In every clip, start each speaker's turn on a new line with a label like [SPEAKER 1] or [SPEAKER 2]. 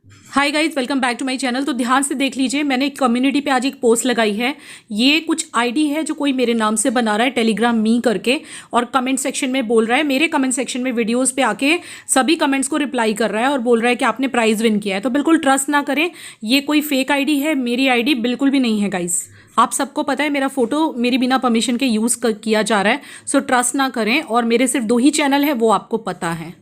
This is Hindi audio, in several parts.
[SPEAKER 1] Hi guys, welcome back to my channel. तो ध्यान से देख लीजिए, मैंने कम्युनिटी पे आज एक पोस्ट लगाई है। ये कुछ आईडी है जो कोई मेरे नाम से बना रहा है, टेलीग्राम मी करके, और कमेंट सेक्शन में बोल रहा है, मेरे कमेंट सेक्शन में वीडियोस पे आके सभी कमेंट्स को रिप्लाई कर रहा है और बोल रहा है कि आपने प्राइज़ विन किया है। तो बिल्कुल ट्रस्ट ना करें, ये कोई फेक आईडी है, मेरी आईडी बिल्कुल भी नहीं है गाइज। आप सबको पता है मेरा फोटो मेरी बिना परमिशन के यूज़ किया जा रहा है, सो ट्रस्ट ना करें। और मेरे सिर्फ 2 ही चैनल है, वो आपको पता है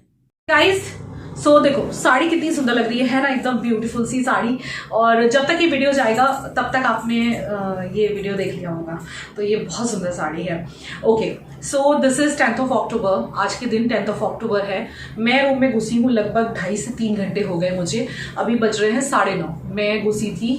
[SPEAKER 1] गाइज। सो देखो साड़ी कितनी सुंदर लग रही है ना, एकदम ब्यूटीफुल सी साड़ी। और जब तक ये वीडियो जाएगा तब तक आपने ये वीडियो देख लिया होगा। तो ये बहुत सुंदर साड़ी है। Okay, so this is 10th of October. आज के दिन 10th ऑफ अक्टूबर है। मैं रूम में घुसी हूँ, लगभग 2.5 से 3 घंटे हो गए मुझे। अभी बज रहे हैं 9:30। मैं घुसी थी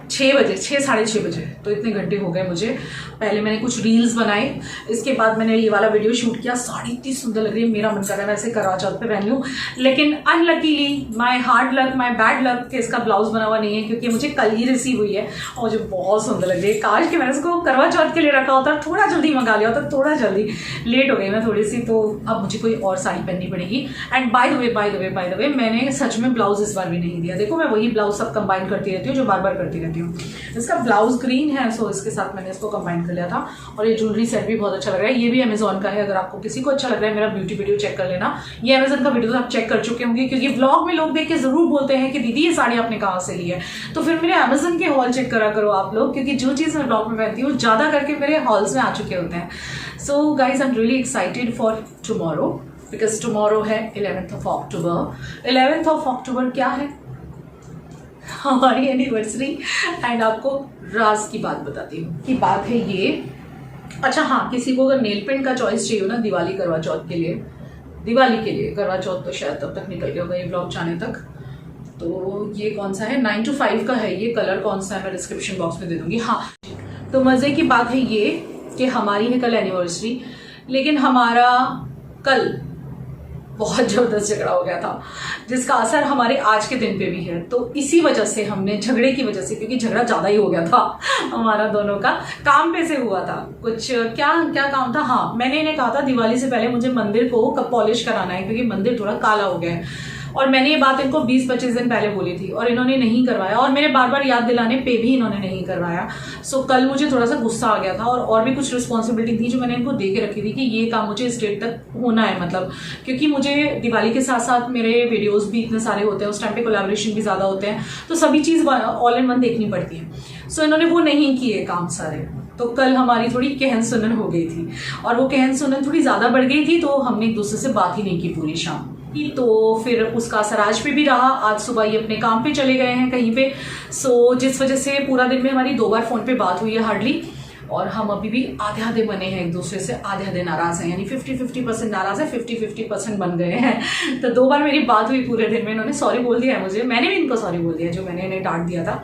[SPEAKER 1] 6 बजे, 6-6:30 बजे। तो इतने घंटे हो गए मुझे। पहले मैंने कुछ रील्स बनाए, इसके बाद मैंने ये वाला वीडियो शूट किया। साड़ी इतनी सुंदर लग रही है, मेरा मन कर रहा है मैं इसे करवा चौथ पे पहन लूं। लेकिन unluckily, my hard luck, my bad luck, कि इसका ब्लाउज बना हुआ नहीं है, क्योंकि मुझे कल ही रिसीव हुई है और मुझे बहुत सुंदर लग रही है। काश कि मैंने इसको करवा चौथ के लिए रखा होता, थोड़ा जल्दी मंगा लिया होता, थोड़ा जल्दी। लेट हो गई मैं थोड़ी सी, तो अब मुझे कोई और साड़ी पहननी पड़ेगी। एंड बाय द वे मैंने सच में ब्लाउज इस बार भी नहीं दिया। देखो मैं वही ब्लाउज सब कंबाइन करती रहती हूँ जो बार बार करती रहती हूँ। इसका ब्लाउज ग्रीन है, सो इसके साथ मैंने इसको कंबाइन कर लिया था। और ये ज्वेलरी सेट भी बहुत अच्छा लग रहा है। ये भी अमेजोन का है। अगर आपको किसी को अच्छा लग रहा है, मेरा ब्यूटी वीडियो चेक कर लेना। ये अमेजोन का वीडियो तो आप चेक कर चुके होंगे, क्योंकि व्लॉग में लोग देख के जरूर बोलते हैं कि दीदी ये साड़ी आपने कहाँ से ली है। तो फिर मेरे अमेजोन के हॉल चेक करा करो आप लोग, क्योंकि जो चीज़ मैं ब्लॉग में पहनती हूँ ज्यादा करके मेरे हॉल्स में आ चुके होते हैं। So guys, I am really excited for tomorrow, because tomorrow है 11th of October. 11th of October क्या है? हमारी एनिवर्सरी। एंड आपको राज की बात बताती हूँ कि बात है ये। अच्छा हाँ, किसी को अगर नेल पेंट का चॉइस चाहिए हो ना दिवाली करवा चौथ के लिए, दिवाली के लिए, करवा चौथ तो शायद तब तक निकल गया होगा ये ब्लॉग जाने तक। तो ये कौन सा है? 9 to 5 का है ये। कलर कौन सा है मैं डिस्क्रिप्शन बॉक्स में दे दूंगी। हाँ, तो मजे की बात है ये कि हमारी है कल एनिवर्सरी, लेकिन हमारा कल बहुत जबरदस्त झगड़ा हो गया था, जिसका असर हमारे आज के दिन पे भी है। तो इसी वजह से हमने, झगड़े की वजह से, क्योंकि झगड़ा ज्यादा ही हो गया था हमारा दोनों का, काम पे से हुआ था कुछ। क्या क्या काम था? हाँ, मैंने इन्हें कहा था दिवाली से पहले मुझे मंदिर को पॉलिश कराना है, क्योंकि मंदिर थोड़ा काला हो गया है। और मैंने ये बात इनको 20-25 दिन पहले बोली थी और इन्होंने नहीं करवाया, और मेरे बार बार याद दिलाने पे भी इन्होंने नहीं करवाया। सो कल मुझे थोड़ा सा गुस्सा आ गया था, और भी कुछ रिस्पॉन्सिबिलिटी थी जो मैंने इनको दे के रखी थी कि ये काम मुझे इस डेट तक होना है। मतलब क्योंकि मुझे दिवाली के साथ साथ मेरे वीडियोज भी इतने सारे होते हैं, उस टाइम पे कोलैबोरेशन भी ज्यादा होते हैं, तो सभी चीज ऑल इन वन देखनी पड़ती है। सो इन्होंने वो नहीं किए काम सारे। तो कल हमारी थोड़ी कहन सुनन हो गई थी, और वो कहन सुनन थोड़ी ज्यादा बढ़ गई थी, तो हमने एक दूसरे से बात ही नहीं की पूरी शाम। तो फिर उसका असर आज पे भी रहा। आज सुबह ये अपने काम पे चले गए हैं कहीं पे। सो जिस वजह से पूरा दिन में हमारी 2 बार फोन पे बात हुई है हार्डली, और हम अभी भी आधे बने हैं एक दूसरे से, आधे नाराज हैं, यानी 50-50% नाराज है, 50-50% बन गए हैं। तो 2 बार मेरी बात हुई पूरे दिन में। इन्होंने सॉरी बोल दिया है मुझे, मैंने भी इनको सॉरी बोल दिया जो मैंने इन्हें डांट दिया था।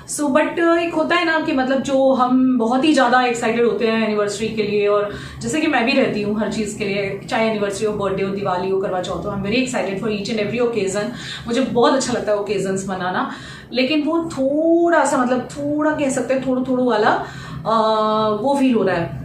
[SPEAKER 1] सो बट एक होता है ना कि मतलब जो हम बहुत ही ज़्यादा एक्साइटेड होते हैं एनिवर्सरी के लिए, और जैसे कि मैं भी रहती हूँ हर चीज़ के लिए, चाहे एनिवर्सरी हो, बर्थडे हो, दिवाली हो, करवा चौथ हो, I am very excited for each and every occasion. मुझे बहुत अच्छा लगता है ओकेजन्स मनाना। लेकिन वो थोड़ा सा, मतलब थोड़ा कह सकते हैं थोड़ा वाला वो फील हो रहा है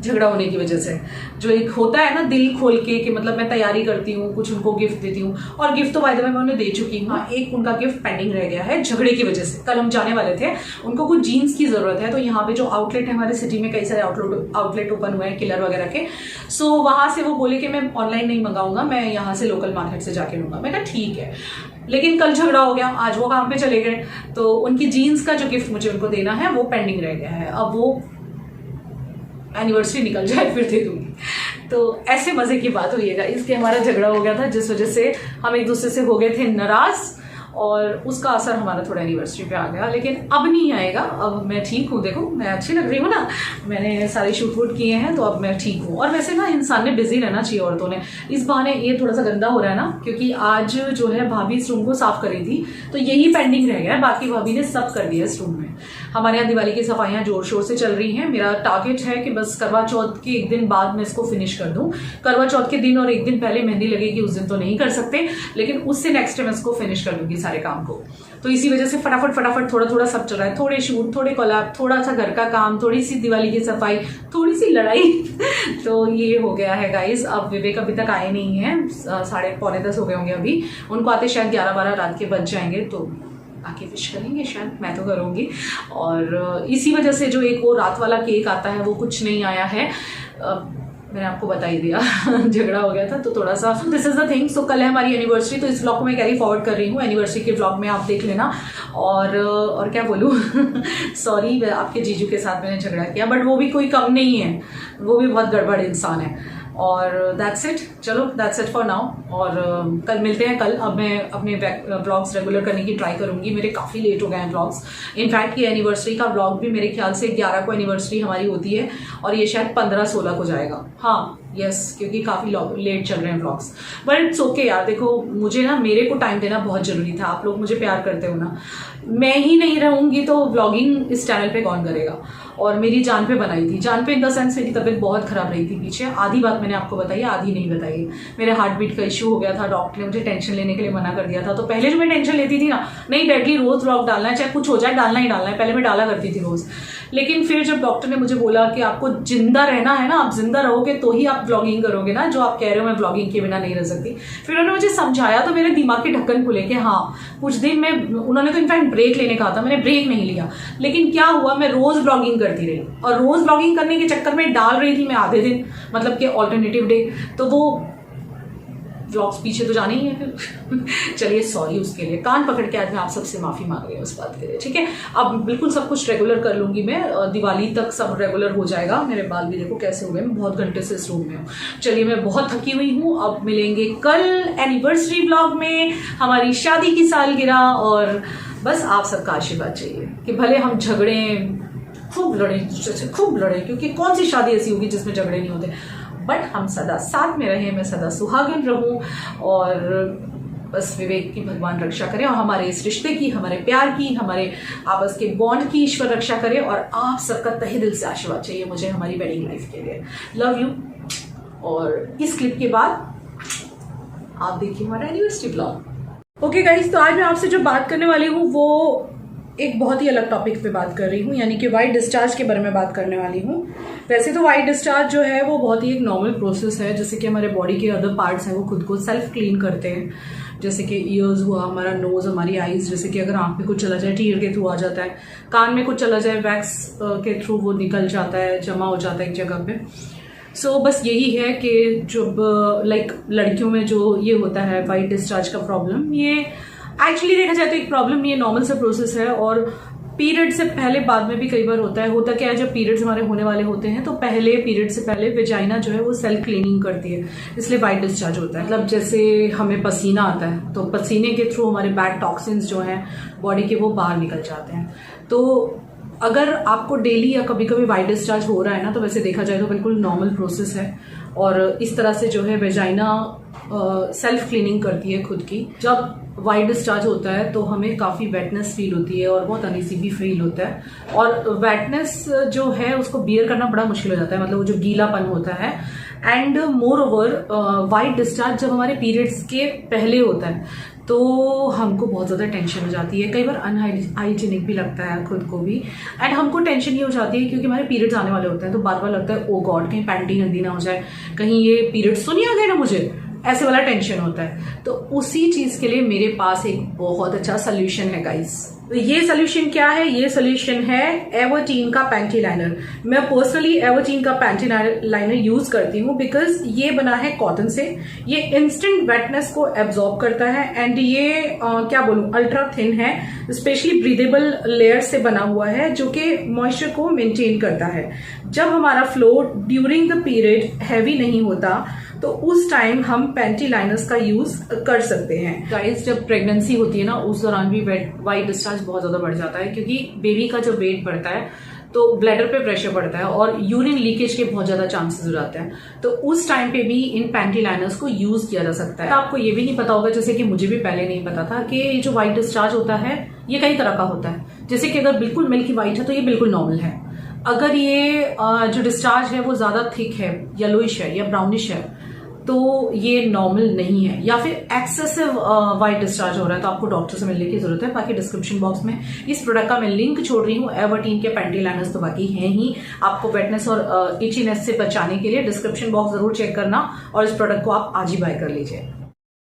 [SPEAKER 1] झगड़ा होने की वजह से। जो एक होता है ना दिल खोल के कि मतलब मैं तैयारी करती हूँ, कुछ उनको गिफ्ट देती हूँ, और गिफ्ट तो बाय द वे मैं उन्हें दे चुकी हूँ। हाँ, एक उनका गिफ्ट पेंडिंग रह गया है झगड़े की वजह से। कल हम जाने वाले थे, उनको कुछ जीन्स की जरूरत है, तो यहाँ पे जो आउटलेट है हमारे सिटी में, कई सारे आउटलेट ओपन हुए हैं किलर वगैरह के। सो वहां से वो बोले कि मैं ऑनलाइन नहीं मंगाऊंगा, मैं यहाँ से लोकल मार्केट से जाके लूंगा। मैं कहा ठीक है। लेकिन कल झगड़ा हो गया, आज वो काम पे चले गए, तो उनकी जीन्स का जो गिफ्ट मुझे उनको देना है वो पेंडिंग रह गया है। अब वो एनिवर्सरी निकल जाए फिर दे दूंगी। तो ऐसे मजे की बात हुई है इसके, हमारा झगड़ा हो गया था, जिस वजह से हम एक दूसरे से हो गए थे नाराज, और उसका असर हमारा थोड़ा एनिवर्सरी पे आ गया। लेकिन अब नहीं आएगा, अब मैं ठीक हूँ। देखो मैं अच्छी लग रही हूँ ना, मैंने सारे शूट वूट किए हैं, तो अब मैं ठीक हूँ। और वैसे ना इंसान ने बिजी रहना चाहिए, औरतों ने। इस बहाने ये थोड़ा सा गंदा हो रहा है ना, क्योंकि आज जो है भाभी इस रूम को साफ कर रही थी, तो यही पेंडिंग रह गया है, बाकी भाभी ने सब कर दिया इस रूम में। हमारे यहाँ दिवाली की सफाइयाँ जोर शोर से चल रही हैं। मेरा टारगेट है कि बस करवा चौथ के एक दिन बाद मैं इसको फिनिश कर दूं। करवा चौथ के दिन और एक दिन पहले मेहंदी लगेगी, उस दिन तो नहीं कर सकते, लेकिन उससे नेक्स्ट टाइम इसको फिनिश कर दूंगी। सारे काम को। तो इसी वजह से फटाफट थोड़ा थोड़ा सब चल रहा है, थोड़े शूट, थोड़े कोलैब, थोड़ा सा घर का काम, थोड़ी सी दिवाली की सफाई, थोड़ी सी लड़ाई तो ये हो गया है गाइज। अब विवेक अभी तक आए नहीं है, 9:30 हो गए होंगे अभी, उनको आते शायद 11-12 रात के बज जाएंगे, तो आके विश करेंगे शायद, मैं तो करूँगी। और इसी वजह से जो एक वो रात वाला केक आता है वो कुछ नहीं आया है, मैंने आपको बता ही दिया झगड़ा हो गया था, तो थोड़ा सा दिस इज द थिंग। सो कल है हमारी एनिवर्सरी, तो इस व्लॉग को मैं कैरी फॉरवर्ड कर रही हूँ, एनिवर्सरी के व्लॉग में आप देख लेना। और क्या बोलूँ सॉरी आपके जीजू के साथ मैंने झगड़ा किया, बट वो भी कोई कम नहीं है, वो भी बहुत गड़बड़ इंसान है। और दैट्स इट, चलो दैट्स इट फॉर नाउ। और कल मिलते हैं। कल अब मैं अपने ब्लॉग्स रेगुलर करने की ट्राई करूंगी, मेरे काफ़ी लेट हो गए हैं ब्लॉग्स। इनफैक्ट ये एनिवर्सरी का ब्लॉग भी मेरे ख्याल से 11 को एनिवर्सरी हमारी होती है, और ये शायद 15-16 को जाएगा। हाँ यस, क्योंकि काफ़ी लेट चल रहे हैं ब्लॉग्स, बट इट्स ओके यार। देखो मुझे ना, मेरे को टाइम देना बहुत ज़रूरी था, आप लोग मुझे प्यार करते हो ना, मैं ही नहीं रहूँगी तो ब्लॉगिंग इस चैनल पे कौन करेगा। और मेरी जान पे बनाई थी, जान पे इन द सेंस मेरी तबीयत बहुत खराब रही थी पीछे, आधी बात मैंने आपको बताई, आधी नहीं बताई। मेरे हार्ट बीट का इशू हो गया था, डॉक्टर ने मुझे टेंशन लेने के लिए मना कर दिया था। तो पहले जो मैं टेंशन लेती थी ना, नहीं डेडली रोज व्लॉग डालना है, चाहे कुछ हो जाए डालना ही डालना है, पहले मैं डाला करती थी रोज। लेकिन फिर जब डॉक्टर ने मुझे बोला कि आपको जिंदा रहना है ना, आप जिंदा रहोगे तो ही आप ब्लॉगिंग करोगे ना, जो आप कह रहे हो मैं ब्लॉगिंग के बिना नहीं रह सकती, फिर उन्होंने मुझे समझाया तो मेरे दिमाग के ढक्कन खुले कि हाँ कुछ दिन मैं, उन्होंने तो इनफैक्ट ब्रेक लेने कहा था, मैंने ब्रेक नहीं लिया। लेकिन क्या हुआ, मैं रोज ब्लॉगिंग करती रही, और रोज ब्लॉगिंग करने के चक्कर में डाल रही थी मैं आधे दिन, मतलब कि ऑल्टरनेटिव डे, तो वो व्लॉग्स पीछे तो जाने ही है फिर चलिए सॉरी उसके लिए, कान पकड़ के आज मैं आप सबसे माफी मांग रही हूँ उस बात के लिए, ठीक है। अब बिल्कुल सब कुछ रेगुलर कर लूंगी मैं, दिवाली तक सब रेगुलर हो जाएगा। मेरे बाल भी देखो कैसे हो गए, मैं बहुत घंटे से इस रूम में हूँ। चलिए मैं बहुत थकी हुई हूँ, अब मिलेंगे कल एनिवर्सरी ब्लॉग में, हमारी शादी की सालगिरह, और बस आप सबका आशीर्वाद चाहिए कि भले हम झगड़े, खूब लड़े, खूब लड़े, क्योंकि कौन सी शादी ऐसी होगी जिसमें झगड़े नहीं होते, बट हम सदा साथ में रहें, मैं सदा सुहागन रहूं, और बस विवेक की भगवान रक्षा करे, और हमारे इस रिश्ते की, हमारे प्यार की, हमारे आपस के बॉन्ड की ईश्वर रक्षा करे। और आप सबका तहे दिल से आशीर्वाद चाहिए मुझे हमारी वेडिंग लाइफ के लिए। Love you. और इस क्लिप के बाद आप देखिए हमारा एनिवर्सरी ब्लॉग। ओके गाइस, तो आज मैं आपसे जो बात करने वाली हूँ वो एक बहुत ही अलग टॉपिक पे बात कर रही हूँ, यानी कि वाइट डिस्चार्ज के बारे में बात करने वाली हूँ। वैसे तो वाइट डिस्चार्ज जो है वो बहुत ही एक नॉर्मल प्रोसेस है, जैसे कि हमारे बॉडी के अदर पार्ट्स हैं वो खुद को सेल्फ क्लीन करते हैं, जैसे कि ईयर्स हुआ, हमारा नोज, हमारी आईज, जैसे कि अगर आंख में कुछ चला जाए टीयर के थ्रू आ जाता है, कान में कुछ चला जाए वैक्स के थ्रू वो निकल जाता है, जमा हो जाता है एक जगह पे। सो बस यही है कि जब लाइक लड़कियों में जो ये होता है वाइट डिस्चार्ज का प्रॉब्लम, ये एक्चुअली देखा जाए तो एक प्रॉब्लम, ये नॉर्मल सा प्रोसेस है, और पीरियड से पहले बाद में भी कई बार होता है। होता क्या है, जब पीरियड्स हमारे होने वाले होते हैं तो पहले पीरियड से पहले वेजाइना जो है वो सेल्फ क्लीनिंग करती है, इसलिए वाइट डिस्चार्ज होता है। मतलब जैसे हमें पसीना आता है तो पसीने के थ्रू हमारे बैड टॉक्सिन्स जो हैं बॉडी के वो बाहर निकल जाते हैं। तो अगर आपको डेली या कभी कभी वाइट डिस्चार्ज हो रहा है ना, तो वैसे देखा जाए तो बिल्कुल नॉर्मल प्रोसेस है, और इस तरह से जो है वेजाइना सेल्फ क्लीनिंग करती है खुद की। जब वाइट डिस्चार्ज होता है तो हमें काफ़ी वेटनेस फील होती है और बहुत अनईजी भी फील होता है, और वेटनेस जो है उसको बियर करना बड़ा मुश्किल हो जाता है, मतलब वो जो गीलापन होता है। And more over white discharge जब हमारे पीरियड्स के पहले होता है तो हमको बहुत ज़्यादा टेंशन हो जाती है, कई बार अनहाइजीनिक भी लगता है खुद को भी। एंड हमको टेंशन ये हो जाती है क्योंकि हमारे पीरियड्स आने वाले होते हैं, तो बार बार लगता है ओ गॉड कहीं पैंटी गंदी ना हो जाए, कहीं ये पीरियड्स तो नहीं आ गए ना मुझे, ऐसे वाला टेंशन होता है। तो उसी चीज के लिए मेरे पास एक बहुत अच्छा सोल्यूशन है गाइस। तो ये सोल्यूशन क्या है, ये सोल्यूशन है एवरटीन का पैंटी लाइनर। मैं पर्सनली एवरटीन का पैंटी लाइनर यूज करती हूँ बिकॉज ये बना है कॉटन से, ये इंस्टेंट वेटनेस को एब्जॉर्ब करता है, एंड ये क्या बोलूं अल्ट्रा थिन है, स्पेशली ब्रीदेबल लेयर से बना हुआ है जो कि मॉइस्चर को मेंटेन करता है। जब हमारा flow during the period heavy नहीं होता तो उस टाइम हम पैंटी लाइनर्स का यूज कर सकते हैं। गाइस जब प्रेगनेंसी होती है ना उस दौरान भी वाइट डिस्चार्ज बहुत ज्यादा बढ़ जाता है, क्योंकि बेबी का जब वेट बढ़ता है तो ब्लैडर पे प्रेशर बढ़ता है और यूरिन लीकेज के बहुत ज्यादा चांसेस हो जाते हैं। तो उस टाइम पे भी इन पैंटी लाइनर्स को यूज किया जा सकता है। आपको ये भी नहीं पता होगा, जैसे कि मुझे भी पहले नहीं पता था, कि ये जो व्हाइट डिस्चार्ज होता है ये कई तरह का होता है। जैसे कि अगर बिल्कुल मिल्की व्हाइट है तो ये बिल्कुल नॉर्मल है, अगर ये जो डिस्चार्ज है वो ज्यादा थिक है, येलोइश है या ब्राउनिश है तो ये नॉर्मल नहीं है, या फिर एक्सेसिव वाइट डिस्चार्ज हो रहा है तो आपको डॉक्टर से मिलने की जरूरत है। बाकी डिस्क्रिप्शन बॉक्स में इस प्रोडक्ट का मैं लिंक छोड़ रही हूँ। एवर्टीन के पैंटी लाइनर्स तो बाकी हैं ही, आपको वेटनेस और इचीनेस से बचाने के लिए डिस्क्रिप्शन बॉक्स जरूर चेक करना और इस प्रोडक्ट को आप आज ही बाय कर लीजिए।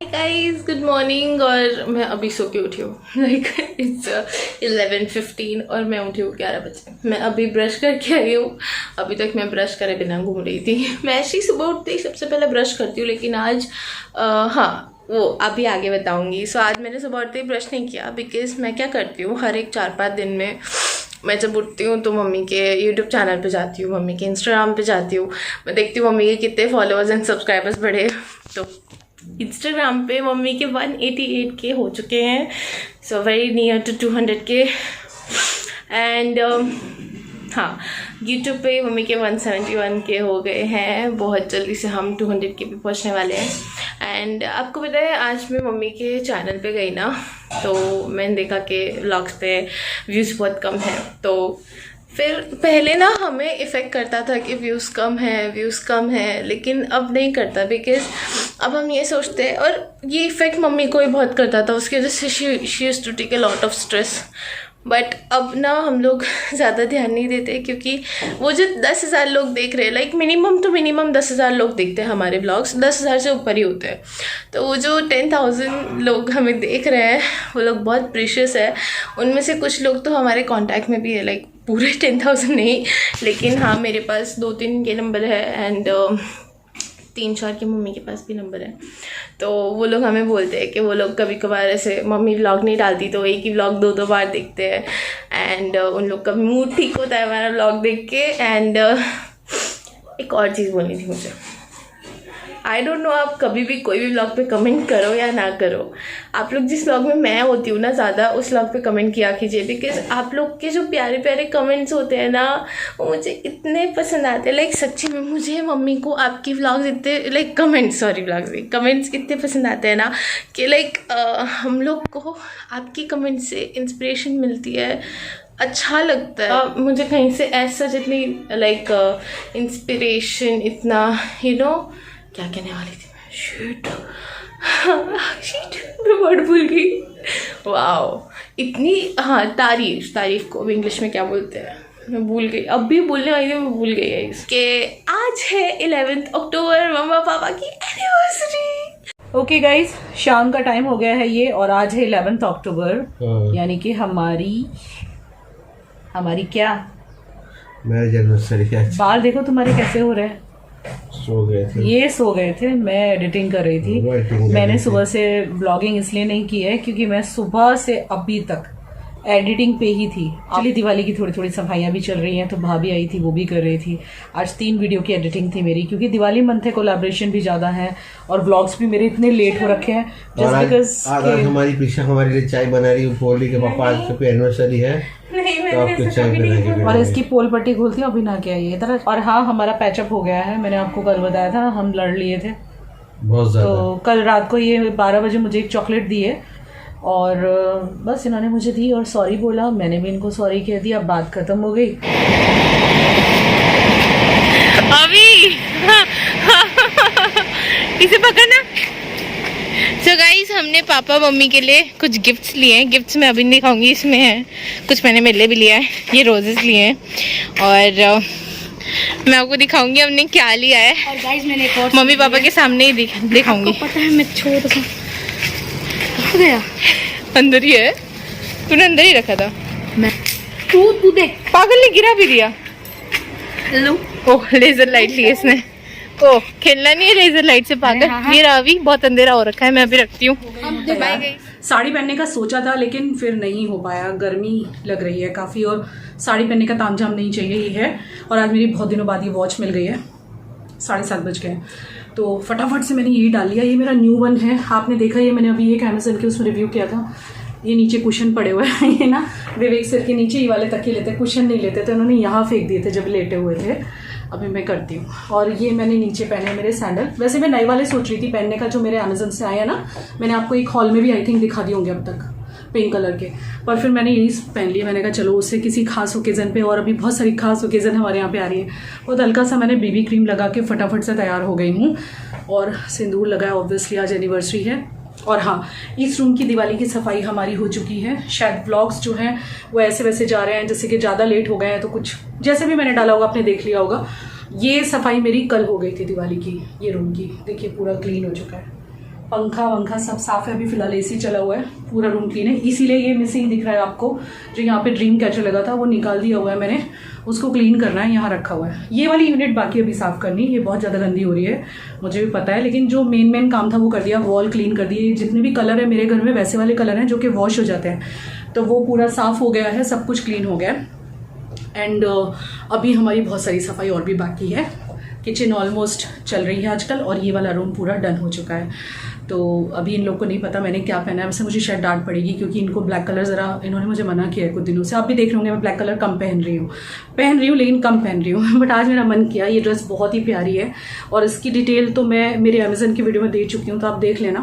[SPEAKER 2] Guys good morning. और मैं अभी सो के उठी हूँ, लाइक इट्स 11:15 और मैं उठी हूँ 11 बजे। मैं अभी ब्रश करके आई हूँ, अभी तक मैं ब्रश करे बिना घूम रही थी। मैं ऐसी सुबह उठते ही सबसे पहले ब्रश करती हूँ, लेकिन आज हाँ वो अभी आगे बताऊँगी। सो आज मैंने सुबह उठते ही ब्रश नहीं किया, बिकॉज मैं क्या करती हूँ हर एक 4-5 दिन में मैं जब उठती हूँ तो मम्मी के यूट्यूब चैनल पे जाती हूँ, मम्मी के इंस्टाग्राम पे जाती हूँ, मैं देखती हूँ मम्मी के कितने फॉलोअर्स एंड सब्सक्राइबर्स बढ़े। तो इंस्टाग्राम पे मम्मी के 188K हो चुके हैं, so very near to 200K। And हाँ, यूट्यूब पे मम्मी के 171K हो गए हैं। बहुत जल्दी से हम 200K पे पहुंचने वाले हैं। एंड आपको पता है आज मैं मम्मी के चैनल पे गई ना, तो मैंने देखा कि व्लॉग्स पे व्यूज़ बहुत कम है। तो फिर पहले ना हमें इफ़ेक्ट करता था कि व्यूज़ कम है, लेकिन अब नहीं करता, बिकॉज अब हम ये सोचते हैं, और ये इफ़ेक्ट मम्मी को ही बहुत करता था, उसकी वजह से she used to take a lot of stress. But अब ना हम लोग ज़्यादा ध्यान नहीं देते, क्योंकि वो जो 10,000 लोग देख रहे हैं, लाइक मिनिमम 10,000 लोग देखते हैं हमारे ब्लॉग्स, 10,000 से ऊपर ही होते हैं। तो वो जो 10,000 लोग हमें देख रहे हैं वो लोग बहुत प्रीशियस है। उनमें से कुछ लोग तो हमारे कांटेक्ट में भी है, लाइक पूरे 10,000 नहीं, लेकिन हाँ मेरे पास 2-3 के नंबर है एंड 3-4 की मम्मी के पास भी नंबर है। तो वो लोग हमें बोलते हैं कि वो लोग कभी कभार ऐसे मम्मी व्लॉग नहीं डालती तो एक ही व्लॉग 2-2 बार देखते हैं, एंड उन लोग का मूड ठीक होता है हमारा व्लॉग देख के। एंड एक और चीज़ बोलनी थी मुझे, आई डोंट नो आप कभी भी कोई भी व्लॉग पे कमेंट करो या ना करो, आप लोग जिस व्लॉग में मैं होती हूँ ना ज़्यादा, उस व्लॉग पे कमेंट किया कीजिए, बिकॉज आप लोग के जो प्यारे प्यारे कमेंट्स होते हैं ना वो मुझे इतने पसंद आते हैं। लाइक सच्ची में मुझे मम्मी को आपकी व्लॉग्स इतने लाइक कमेंट्स इतने पसंद आते हैं ना कि लाइक हम लोग को आपकी कमेंट से इंस्पिरेशन मिलती है, अच्छा लगता है। मुझे कहीं से ऐसा जितनी लाइक इंस्पिरेशन इतना क्या कहने वाली थी मैं, शिट मैं वर्ड भूल गई। वाओ इतनी हाँ तारीफ को इंग्लिश में क्या बोलते हैं मैं भूल गई, अब भी बोलने वाली थी मैं भूल गई है। इसके आज है 11 अक्टूबर, मम्मा पापा की एनिवर्सरी।
[SPEAKER 1] ओके गाइज, शाम का टाइम हो गया है ये, और आज है 11 अक्टूबर, यानी कि हमारी क्या मैरिज एनिवर्सरी है। बाल देखो तुम्हारे कैसे हो रहे हैं, सो गए थे। मैं एडिटिंग कर रही थी। मैंने सुबह से ब्लॉगिंग इसलिए नहीं की है क्योंकि मैं सुबह से अभी तक एडिटिंग पे ही थी। एक्चुअली दिवाली की थोड़ी थोड़ी सफाइयाँ भी चल रही हैं, तो भाभी आई थी वो भी कर रही थी। आज 3 वीडियो की एडिटिंग थी मेरी, क्योंकि दिवाली मंथ है, कोलैबोरेशन भी ज़्यादा है और व्लॉग्स भी मेरे इतने लेट हो रखे हैं जस्ट बिकॉज। आज हमारी पीछा हमारे लिए चाय बना रही है, बोल रही कि पापा आज तो एनिवर्सरी है तो आपको चाय बनाएंगे, और इसकी पोल पट्टी खोलती है अभी ना क्या ये इधर। और हाँ, हमारा पैचअप हो गया है, मैंने आपको कल बताया था, हम लड़ लिए थे बहुत ज़्यादा। तो कल रात को ये 12 बजे मुझे एक चॉकलेट दी है और बस इन्होंने मुझे दी और सॉरी बोला, मैंने भी इनको सॉरी कह दिया, अब बात खत्म हो गई।
[SPEAKER 2] अभी इसे पकड़ना। सो गाइस, हमने पापा मम्मी के लिए कुछ गिफ्ट्स लिए हैं। गिफ्ट्स मैं अभी नहीं दिखाऊंगी, इसमें है कुछ मैंने मेरे लिए भी लिया है। ये रोजेस लिए हैं और मैं आपको दिखाऊंगी हमने क्या लिया है। और गाइस मैंने एक और मम्मी पापा के सामने ही दिखाऊंगी।
[SPEAKER 1] पता है मैं छोटा सा गया
[SPEAKER 2] अंदर ही है, तूने अंदर ही रखा था।
[SPEAKER 1] मैं तू देख,
[SPEAKER 2] पागल ने गिरा भी दिया।
[SPEAKER 1] लो
[SPEAKER 2] ओह लेजर लाइट ली इसने। ओह खेलना नहीं है लेजर लाइट से पागल। ये रावी बहुत अंधेरा हो रखा है, मैं अभी रखती हूँ।
[SPEAKER 1] साड़ी पहनने का सोचा था लेकिन फिर नहीं हो पाया, गर्मी लग रही है काफ़ी और साड़ी पहनने का तामझाम नहीं चाहिए ही है। और आज मेरी बहुत दिनों बाद ये वॉच मिल गई है, 7:30 बज गए, तो फटाफट से मैंने यही डाल लिया। ये मेरा न्यू वन है, आपने देखा ये मैंने अभी एक अमेजन के उसमें रिव्यू किया था। ये नीचे कुशन पड़े हुए हैं, ये ना विवेक सर के नीचे ये वाले तकिए लेते, कुशन नहीं लेते, तो उन्होंने यहाँ फेंक दिए थे जब लेटे हुए थे। अभी मैं करती हूँ। और ये मैंने नीचे पहने मेरे सैंडल, वैसे मैं नए वाले सोच रही थी पहनने का जो मेरे अमेजन से आए हैं ना, मैंने आपको एक हॉल में भी आई थिंक दिखा दिए होंगे अब तक, पिंक कलर के, पर फिर मैंने यही पहन लिया। मैंने कहा चलो उससे किसी खास ओकेजन पे, और अभी बहुत सारी खास ओकेजन हमारे यहाँ पे आ रही है, बहुत हल्का सा मैंने बीबी क्रीम लगा के फटाफट से तैयार हो गई हूँ। और सिंदूर लगाया, ऑब्वियसली आज एनिवर्सरी है। और हाँ, इस रूम की दिवाली की सफाई हमारी हो चुकी है। शायद ब्लॉग्स जो हैं वो ऐसे वैसे जा रहे हैं, जैसे कि ज़्यादा लेट हो गए हैं, तो कुछ जैसे भी मैंने डाला होगा आपने देख लिया होगा। ये सफाई मेरी कल हो गई थी दिवाली की, ये रूम की। देखिए पूरा क्लीन हो चुका है, पंखा वंखा सब साफ है। अभी फिलहाल एसी चला हुआ है, पूरा रूम क्लीन है। इसीलिए ये मिसिंग दिख रहा है आपको, जो यहाँ पे ड्रीम कैचर लगा था वो निकाल दिया हुआ है मैंने, उसको क्लीन करना है, यहाँ रखा हुआ है। ये वाली यूनिट बाकी अभी साफ करनी, ये बहुत ज़्यादा गंदी हो रही है, मुझे भी पता है, लेकिन जो मेन काम था वो कर दिया। वॉल क्लीन कर दिए, जितने भी कलर है मेरे घर में वैसे वाले कलर हैं जो कि वॉश हो जाते हैं, तो वो पूरा साफ हो गया है, सब कुछ क्लीन हो गया है। एंड अभी हमारी बहुत सारी सफाई और भी बाकी है। किचन ऑलमोस्ट चल रही है आजकल, और ये वाला रूम पूरा डन हो चुका है। तो अभी इन लोग को नहीं पता मैंने क्या पहना है, वैसे मुझे शायद डांट पड़ेगी क्योंकि इनको ब्लैक कलर ज़रा इन्होंने मुझे मना किया है कुछ दिनों से। आप भी देख रहे होंगे मैं ब्लैक कलर कम पहन रही हूँ लेकिन कम पहन रही हूँ। बट आज मेरा मन किया, ये ड्रेस बहुत ही प्यारी है और इसकी डिटेल तो मैं मेरे अमेजन की वीडियो में दे चुकी हूँ, तो आप देख लेना।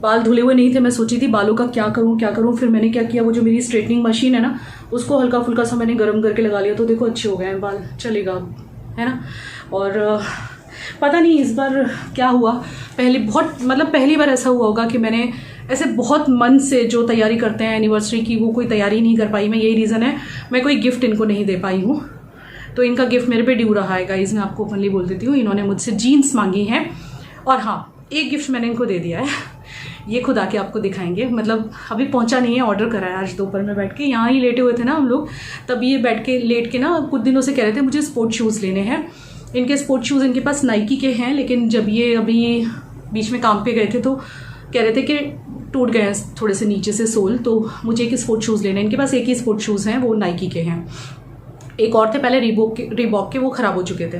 [SPEAKER 1] बाल धुले हुए नहीं थे, मैं सोची थी बालों का क्या करूँ। फिर मैंने क्या किया, वो जो मेरी स्ट्रेटनिंग मशीन है ना, उसको हल्का फुल्का सा मैंने गर्म करके लगा लिया, तो देखो अच्छे हो गए हैं बाल, चलेगा है ना। और पता नहीं इस बार क्या हुआ, पहली बार ऐसा हुआ होगा कि मैंने ऐसे बहुत मन से जो तैयारी करते हैं एनिवर्सरी की, वो कोई तैयारी नहीं कर पाई मैं। यही रीज़न है, मैं कोई गिफ्ट इनको नहीं दे पाई हूँ, तो इनका गिफ्ट मेरे पे ड्यू रहा है गाइस। मैं आपको ओपनली बोल देती हूँ, इन्होंने मुझसे जीन्स मांगी हैं, और हाँ एक गिफ्ट मैंने इनको दे दिया है, ये खुद आके आपको दिखाएंगे। मतलब अभी पहुंचा नहीं है, ऑर्डर करा है आज दोपहर में बैठ के, यहाँ ही लेटे हुए थे ना हम लोग, तब ये लेट के ना कुछ दिनों से कह रहे थे मुझे स्पोर्ट्स शूज़ लेने हैं। इनके स्पोर्ट्स शूज़ इनके पास नाइकी के हैं, लेकिन जब ये अभी बीच में काम पे गए थे तो कह रहे थे कि टूट गए हैं थोड़े से नीचे से सोल, तो मुझे एक स्पोर्ट्स शूज़ लेने हैं। इनके पास एक ही स्पोर्ट्स शूज़ हैं, वो नाइकी के हैं। एक और थे पहले रीबॉक के, वो ख़राब हो चुके थे,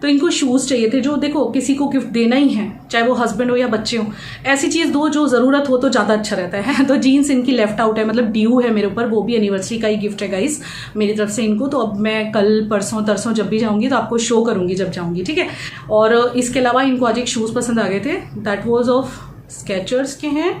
[SPEAKER 1] तो इनको शूज़ चाहिए थे जो देखो किसी को गिफ्ट देना ही है, चाहे वो हस्बैंड हो या बच्चे हो, ऐसी चीज़ दो जो ज़रूरत हो तो ज़्यादा अच्छा रहता है। तो जीन्स इनकी लेफ्ट आउट है, मतलब ड्यू है मेरे ऊपर, वो भी एनिवर्सरी का ही गिफ्ट है गाइस मेरी तरफ से इनको। तो अब मैं कल परसों तरसों जब भी जाऊँगी तो आपको शो करूँगी जब जाऊँगी, ठीक है। और इसके अलावा इनको आज एक शूज़ पसंद आ गए थे, दैट वॉज ऑफ स्केचर्स के हैं,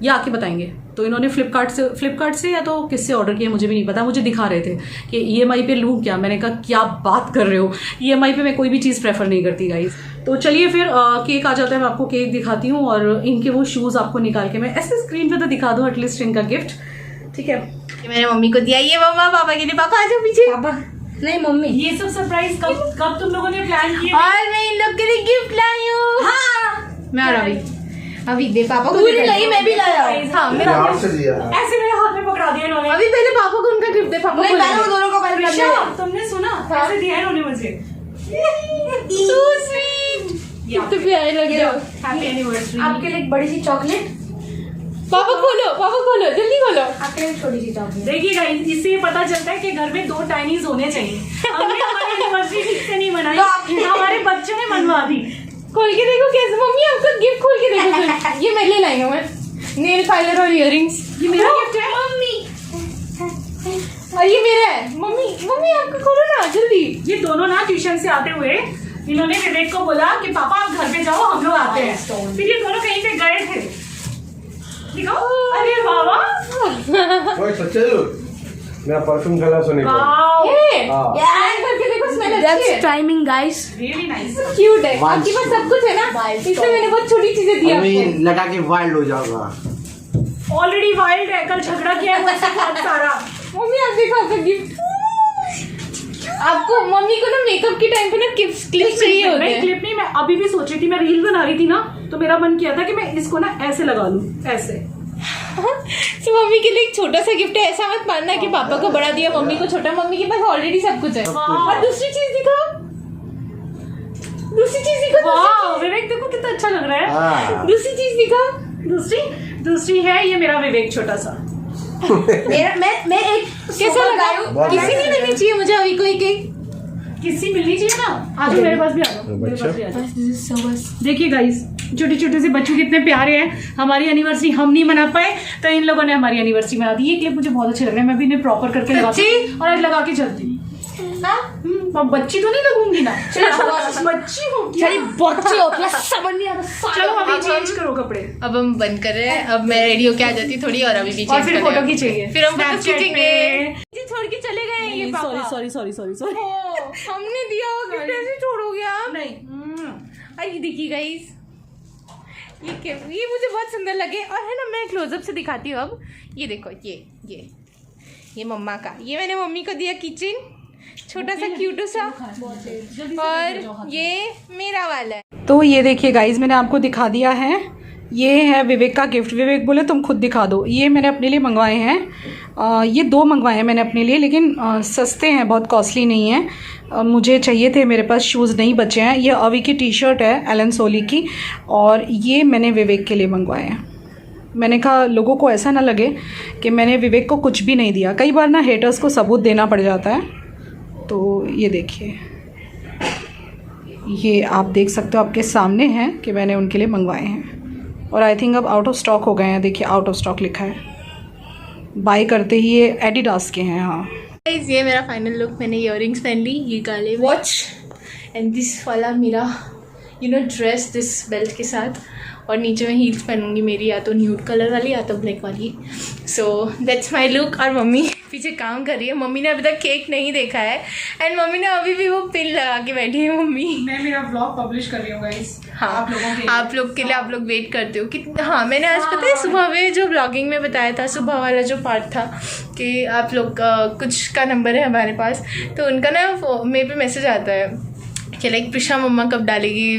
[SPEAKER 1] या आके बताएंगे। तो इन्होंने फ्लिपकार्ट से या तो किससे ऑर्डर किया मुझे भी नहीं पता, मुझे दिखा रहे थे कि ईएमआई पे लूँ क्या। मैंने कहा क्या बात कर रहे हो, ईएमआई पे मैं कोई भी चीज़ प्रेफर नहीं करती गाइस। तो चलिए फिर केक आ जाता है, मैं आपको केक दिखाती हूँ, और इनके वो शूज़ आपको निकाल के मैं ऐसे स्क्रीन पे तो दिखा दूँ एटलीस्ट इनका गिफ्ट, ठीक है।
[SPEAKER 2] मैंने मम्मी को दिया, ये मम्मा पापा के लिए। पापा आ जाओ पीछे। पापा
[SPEAKER 3] नहीं मम्मी,
[SPEAKER 1] ये सब सरप्राइज कब तुम लोगों ने प्लान किया?
[SPEAKER 2] और मैं इन लोग के लिए गिफ्ट लाई हूँ। हाँ मैं और अभी दे पापा को
[SPEAKER 3] नहीं मैं भी लाया।
[SPEAKER 2] हाँ मेरा
[SPEAKER 1] ऐसे मेरे हाथ में पकड़ा दिया इन्होंने।
[SPEAKER 2] अभी पहले पापा को उनका गिफ्ट दे। पापा
[SPEAKER 3] नहीं पहले वो दोनों को पहले
[SPEAKER 1] अच्छा, तुमने सुना? ऐसे दिया है इन्होंने मुझे।
[SPEAKER 2] So sweet। कितने प्यारे लग रहे हो।
[SPEAKER 1] Happy anniversary.
[SPEAKER 3] आपके लिए एक बड़ी सी चॉकलेट।
[SPEAKER 2] पापा खोलो जल्दी खोलो।
[SPEAKER 3] आपके लिए एक छोटी सी चॉकलेट।
[SPEAKER 1] देखिए गाइस, इससे ये पता चलता है कि घर में 2 टाइनीज होने चाहिए। हमने हमारी एनिवर्सरी ठीक से नहीं मनाई, हमारे बच्चों ने मनवा दी।
[SPEAKER 2] खोल के देखो कैसे। मम्मी आपका गिफ्ट खोल के देखो। ये मेरे लिए लाई हूँ मैं, नेल फाइलर और इयररिंग्स। ये मेरा गिफ्ट है मम्मी, और ये मेरा है। मम्मी आपका खोलो ना जल्दी।
[SPEAKER 1] ये दोनों ना ट्यूशन से आते हुए इन्होंने विवेक को बोला कि पापा आप घर पे जाओ, हम लोग आते हैं। फिर ये दोनों कहीं पे गए थे, दिखाओ। अरे बाबा
[SPEAKER 4] ओए सच्चे मेरा परफ्यूम खला सुने को।
[SPEAKER 2] करके देखो, स्मेल अच्छी है।
[SPEAKER 3] Timing guys,
[SPEAKER 1] really nice,
[SPEAKER 2] cute है। आपके पास सब कुछ है ना, इसलिए मैंने बहुत छोटी चीजें दी आपको।
[SPEAKER 4] लगा के वाइल्ड हो जाऊंगा।
[SPEAKER 1] ऑलरेडी वाइल्ड है, कल झगड़ा किया है मुझसे बहुत सारा।
[SPEAKER 2] मम्मी आप देखो आपका गिफ्ट। आपको मम्मी को ना मेकअप के टाइम पे ना क्लिप चाहिए होते हैं।
[SPEAKER 1] क्लिप नहीं, मैं अभी भी सोच रही थी, मैं रील बना रही थी ना, तो मेरा मन किया था कि मैं इसको ना ऐसे लगा लूं, ऐसे।
[SPEAKER 2] तो मम्मी के लिए एक छोटा सा गिफ्ट है, ऐसा मत मानना कि पापा को बड़ा दिया मम्मी को छोटा। मम्मी के पास ऑलरेडी सब कुछ है। और दूसरी चीज दिखाओ।
[SPEAKER 1] वाह विवेक देखो कितना अच्छा लग रहा है।
[SPEAKER 2] दूसरी चीज दिखाओ।
[SPEAKER 1] दूसरी है ये मेरा विवेक छोटा सा।
[SPEAKER 3] मेरा मैं एक
[SPEAKER 2] कैसा लगा? किसी ने देनी चाहिए मुझे अभी कोई केक।
[SPEAKER 1] किसी मिलनी चाहिए ना। आज मेरे पास भी आ जाओ, मेरे पास भी आ जाओ। देखिए गाइस, छोटे छोटे से बच्चों कितने प्यारे हैं। हमारी एनिवर्सरी हम नहीं मना पाए, तो इन लोगों ने हमारी एनिवर्सरी मना दी। ये क्लिप मुझे बहुत अच्छे लग रहे हैं, मैं भी इन्हें प्रॉपर करके लगाती हूँ और आज लगा के चलती हूँ। बच्ची तो नहीं लगूंगी ना, बच्ची हो
[SPEAKER 3] समझ नहीं आता।
[SPEAKER 1] चलो अभी चेंज करो कपड़े।
[SPEAKER 2] अब हम बंद कर रहे हैं। अब मैं रेडी होके आ जाती थोड़ी, और अभी भी
[SPEAKER 1] और फिर फोटो खींचेंगे,
[SPEAKER 2] फिर हम फोटो
[SPEAKER 1] Snapchat
[SPEAKER 2] खींचेंगे।
[SPEAKER 1] पे।
[SPEAKER 2] छोड़ के चले गए हैं ये पापा।
[SPEAKER 1] सॉरी
[SPEAKER 2] हमने दिया हुआ गिफ्ट ऐसे छोड़ोगे आप?
[SPEAKER 1] नहीं
[SPEAKER 2] और ये देखिए गाइस, ये मुझे बहुत सुंदर लगे। और है ना, मैं क्लोजअप से दिखाती हूँ अब। ये देखो, ये मम्मा का, ये मैंने मम्मी को दिया किचन, छोटा सा क्यूट सा। और ये मेरा वाला है।
[SPEAKER 1] तो ये देखिए गाइज, मैंने आपको दिखा दिया है, ये है विवेक का गिफ्ट। विवेक बोले तुम खुद दिखा दो। ये मैंने अपने लिए मंगवाए हैं, ये 2 मंगवाए हैं मैंने अपने लिए, लेकिन सस्ते हैं, बहुत कॉस्टली नहीं है। मुझे चाहिए थे, मेरे पास शूज़ नहीं बचे हैं। ये अवी की टी शर्ट है, एलन सोली की, और ये मैंने विवेक के लिए मंगवाए हैं। मैंने कहा लोगों को ऐसा ना लगे कि मैंने विवेक को कुछ भी नहीं दिया। कई बार ना हेटर्स को सबूत देना पड़ जाता है। तो ये देखिए, ये आप देख सकते हो, आपके सामने हैं कि मैंने उनके लिए मंगवाए हैं। और आई थिंक अब आउट ऑफ स्टॉक हो गए हैं। देखिए आउट ऑफ स्टॉक लिखा है, बाय करते ही ये एडिडास के हैं। हाँ
[SPEAKER 2] गाइस, ये मेरा फाइनल लुक। मैंने इयररिंग्स पहन ली, ये काले वॉच एंड दिस वाला मेरा ड्रेस, दिस बेल्ट के साथ। और नीचे मैं हील्स पहनूंगी मेरी, या तो न्यूड कलर वाली या तो ब्लैक वाली। So that's my look. और मम्मी पीछे काम कर रही है। मम्मी ने अभी तक केक नहीं देखा है, एंड मम्मी ने अभी भी वो पिन लगा के बैठी है। मम्मी,
[SPEAKER 1] मैं मेरा व्लॉग पब्लिश कर रही हूँ गाइस।
[SPEAKER 2] हाँ, आप लोग के लिए आप लोग वेट करते हो कि हाँ, मैंने आज पता है सुबह में जो ब्लॉगिंग में बताया था, सुबह वाला जो पार्ट था कि आप लोग कुछ का नंबर है हमारे पास, तो उनका ना मेरे पे मैसेज आता है कि लाइक प्रिशा मम्मा कब डालेगी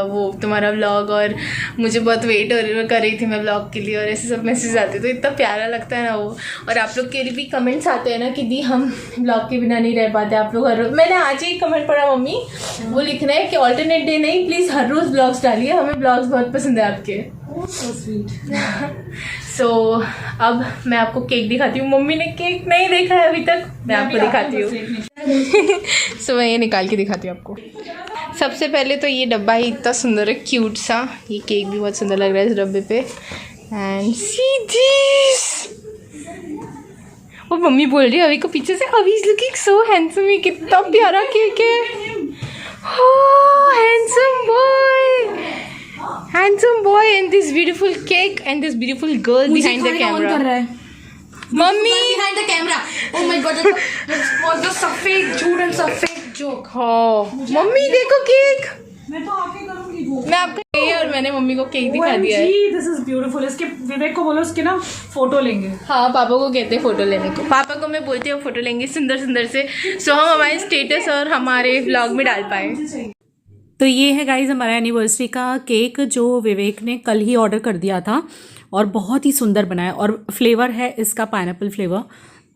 [SPEAKER 2] वो तुम्हारा व्लॉग, और मुझे बहुत वेट कर रही थी मैं व्लॉग के लिए, और ऐसे सब मैसेज आते, तो इतना प्यारा लगता है ना वो। और आप लोग के लिए भी कमेंट्स आते हैं ना कि दी हम व्लॉग के बिना नहीं रह पाते, आप लोग हर रोज़। मैंने आज ही कमेंट पढ़ा मम्मी, वो लिखना है कि ऑल्टरनेट डे नहीं, प्लीज़ हर रोज़ ब्लॉग्स डालिए, हमें ब्लॉग्स बहुत पसंद है आपके। सो अब मैं आपको केक दिखाती हूँ। मम्मी ने केक नहीं देखा है अभी तक, मैं आपको दिखाती हूँ। सो मैं ये निकाल के दिखाती हूँ आपको। सबसे पहले तो ये डब्बा ही इतना सुंदर है, क्यूट सा। ये केक भी बहुत सुंदर लग रहा है इस डब्बे पे। एंड सी दिस, वो मम्मी बोल रही है अभी को पीछे से, अभी इज लुकिंग सो हैंडसम। ये कितना प्यारा केक है। Handsome boy and this beautiful cake and this beautiful girl behind the camera. Mummy
[SPEAKER 3] behind the camera. Oh my god, that was just a fake झूठ and a fake joke.
[SPEAKER 2] हाँ, मम्मी देखो केक।
[SPEAKER 1] मैं तो आके करूंगी वो।
[SPEAKER 2] मैं आपको ये, और मैंने मम्मी को केक दिखा दिया है।
[SPEAKER 1] This is beautiful. इसके विवेक को बोलो उसके ना फोटो लेंगे।
[SPEAKER 2] हाँ, पापा को कहते हैं फोटो लेने को। पापा को मैं बोलती हूँ फोटो लेंगे सुंदर सुंदर से, सो हम हमारे स्टेटस और हमारे व्लॉग में डाल पाए।
[SPEAKER 1] तो ये है गाइज हमारा एनिवर्सरी का केक, जो विवेक ने कल ही ऑर्डर कर दिया था, और बहुत ही सुंदर बनाया। और फ्लेवर है इसका पाइनएप्पल फ्लेवर।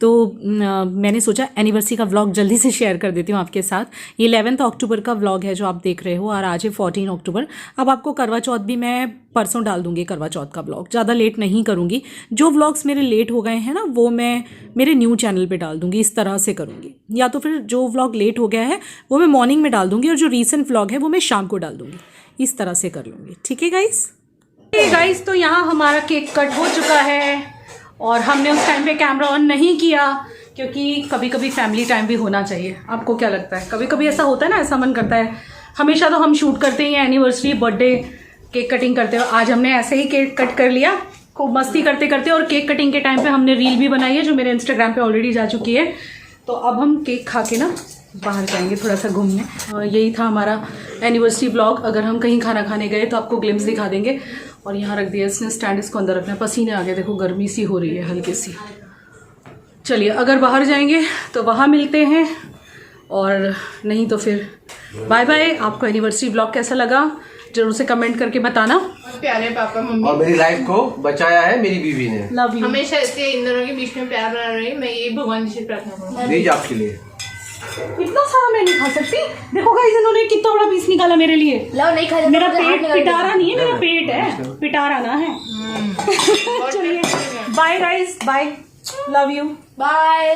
[SPEAKER 1] तो मैंने सोचा एनिवर्सरी का व्लॉग जल्दी से शेयर कर देती हूँ आपके साथ। ये 11 अक्टूबर का व्लॉग है जो आप देख रहे हो, और आज है 14 अक्टूबर। अब आपको करवा चौथ भी मैं परसों डाल दूँगी, करवा चौथ का व्लॉग ज़्यादा लेट नहीं करूँगी। जो व्लॉग्स मेरे लेट हो गए हैं ना, वो मैं मेरे न्यू चैनल पे डाल दूँगी। इस तरह से करूँगी, या तो फिर जो व्लॉग लेट हो गया है वो मैं मॉर्निंग में डाल दूँगी, और जो रीसेंट व्लॉग है वो मैं शाम को डाल दूँगी। इस तरह से कर लूँगी, ठीक है गाइस। तो यहाँ हमारा केक कट हो चुका है, और हमने उस टाइम पे कैमरा ऑन नहीं किया, क्योंकि कभी कभी फैमिली टाइम भी होना चाहिए। आपको क्या लगता है? कभी कभी ऐसा होता है ना, ऐसा मन करता है। हमेशा तो हम शूट करते ही हैं, एनिवर्सरी, बर्थडे, केक कटिंग करते हुए। आज हमने ऐसे ही केक कट कर लिया, खूब मस्ती करते करते। और केक कटिंग के टाइम पे हमने रील भी बनाई है, जो मेरे इंस्टाग्राम पे ऑलरेडी जा चुकी है। तो अब हम केक खा के ना बाहर जाएंगे थोड़ा सा घूमने। और यही था हमारा एनिवर्सरी ब्लॉग। अगर हम कहीं खाना खाने गए तो आपको ग्लिम्स दिखा देंगे। और यहाँ रख दिया इसने स्टैंड, इसको अंदर रखना है। पसीने आ गए, देखो गर्मी सी हो रही है हल्की सी। चलिए, अगर बाहर जाएंगे तो वहाँ मिलते हैं, और नहीं तो फिर बाय बाय। आपको एनिवर्सरी ब्लॉग कैसा लगा जरूर से कमेंट करके बताना।
[SPEAKER 2] प्यारे पापा मम्मी,
[SPEAKER 4] और मेरी लाइफ को बचाया है मेरी बीवी ने।
[SPEAKER 1] Love you.
[SPEAKER 2] हमेशा ऐसे इन दोनों के बीच में प्यार बना रही। मैं ये भगवान से प्रार्थना करूँगी।
[SPEAKER 4] दीजिए आपके लिए।
[SPEAKER 1] इतना सारा मैं नहीं खा सकती। देखो गाइस, इन्होंने कितना बड़ा पीस निकाला मेरे लिए।
[SPEAKER 3] लो नहीं खा,
[SPEAKER 1] मेरा पेट पिटारा नहीं है, मेरा पेट है, पिटारा ना है। चलिए, bye guys, bye, love you,
[SPEAKER 3] bye.